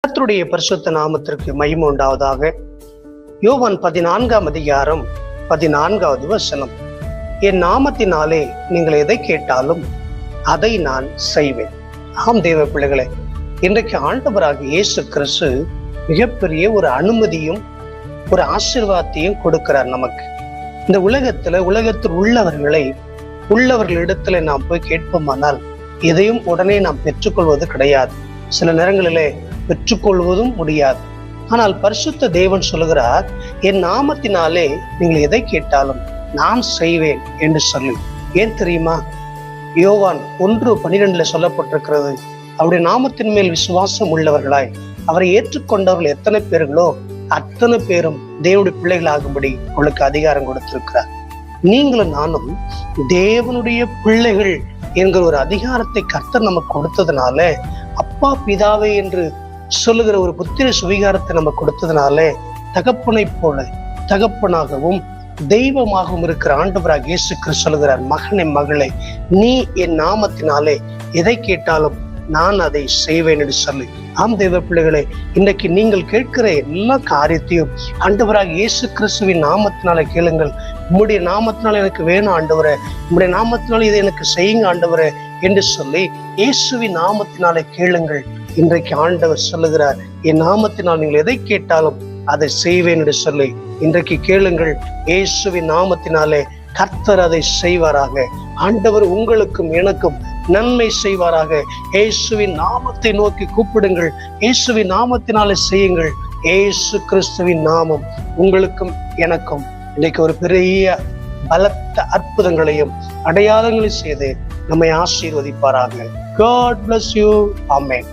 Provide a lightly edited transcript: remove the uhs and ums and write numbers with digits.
கர்த்தருடைய பரிசுத்த நாமத்திற்கு மகிமை உண்டாவதாக. யோவான் 14ஆம் அதிகாரம் 14வது வசனம். என் நாமத்தினாலே நீங்கள் எதை கேட்டாலும் அதை நான் செய்வேன். ஆம் தேவ பிள்ளைகளே, இன்றைக்கு ஆண்டவராகிய இயேசு கிறிஸ்து மிகப்பெரிய ஒரு அனுமதியும் ஒரு ஆசீர்வாதத்தையும் கொடுக்கிறார் நமக்கு. இந்த உலகத்தில் உள்ளவர்களிடத்துல நாம் போய் கேட்போமானால் எதையும் உடனே நாம் பெற்றுக்கொள்வது கிடையாது. சில நேரங்களிலே பெற்றுக்கொள்வதும் முடியாது. ஆனால் பரிசுத்த தேவன் சொல்லுகிறார், என் நாமத்தினாலே நீங்கள் எதை கேட்டாலும் நான் செய்வேன் என்று சொல்லி. ஏன் தெரியுமா? யோவான் 1:12 சொல்லப்பட்டிருக்கிறது, அவருடைய நாமத்தின் மேல் விசுவாசம் உள்ளவர்களாய் அவரை ஏற்றுக்கொண்டவர்கள் எத்தனை பேர்களோ அத்தனை பேரும் தேவனுடைய பிள்ளைகளாகும்படி உங்களுக்கு அதிகாரம் கொடுத்திருக்கிறார். நீங்களும் நானும் தேவனுடைய பிள்ளைகள் என்கிற ஒரு அதிகாரத்தை கர்த்தர் நமக்கு கொடுத்ததுனால, அப்பா பிதாவே என்று சொல்லுகிற ஒரு புத்திர சுவீகாரத்தை நம்ம கொடுத்ததுனால, தகப்பனை போல தகப்பனாகவும் தெய்வமாகவும் இருக்கிற ஆண்டவராக இயேசு கிறிஸ்து சொல்லுகிறார், மகனே மகளே, நீ என் நாமத்தினாலே எதை கேட்டாலும் நான் அதை செய்வேன் என்று சொல்லி. ஆம் தேவ பிள்ளைகளே, இன்றைக்கு நீங்கள் கேட்கிற எல்லா காரியத்தையும் ஆண்டவராக இயேசு கிறிஸ்துவின் நாமத்தினால கேளுங்கள். உம்முடைய நாமத்தினால எனக்கு வேணும் ஆண்டவரே, உம்முடைய நாமத்தினால இதை எனக்கு செய்யுங்க ஆண்டவரே என்று சொல்லி இயேசுவின் நாமத்தினாலே கேளுங்கள். இன்றைக்கு ஆண்டவர் சொல்லுகிறார், என் நாமத்தினால் நீங்கள் எதை கேட்டாலும் அதை செய்வேன் என்று சொல்லி இன்றைக்கு கேளுங்கள். இயேசுவின் நாமத்தினாலே கர்த்தர் அதை செய்வாராக. ஆண்டவர் உங்களுக்கும் எனக்கும் நன்மை செய்வாராக. இயேசுவின் நாமத்தை நோக்கி கூப்பிடுங்கள், இயேசுவின் நாமத்தினாலே செய்யுங்கள். இயேசு கிறிஸ்துவின் நாமம் உங்களுக்கும் எனக்கும் இன்றைக்கு ஒரு பெரிய பலத்த அற்புதங்களையும் அடையாளங்களையும் செய்து நம்மை ஆசீர்வதிப்பாராக. God bless you. Amen.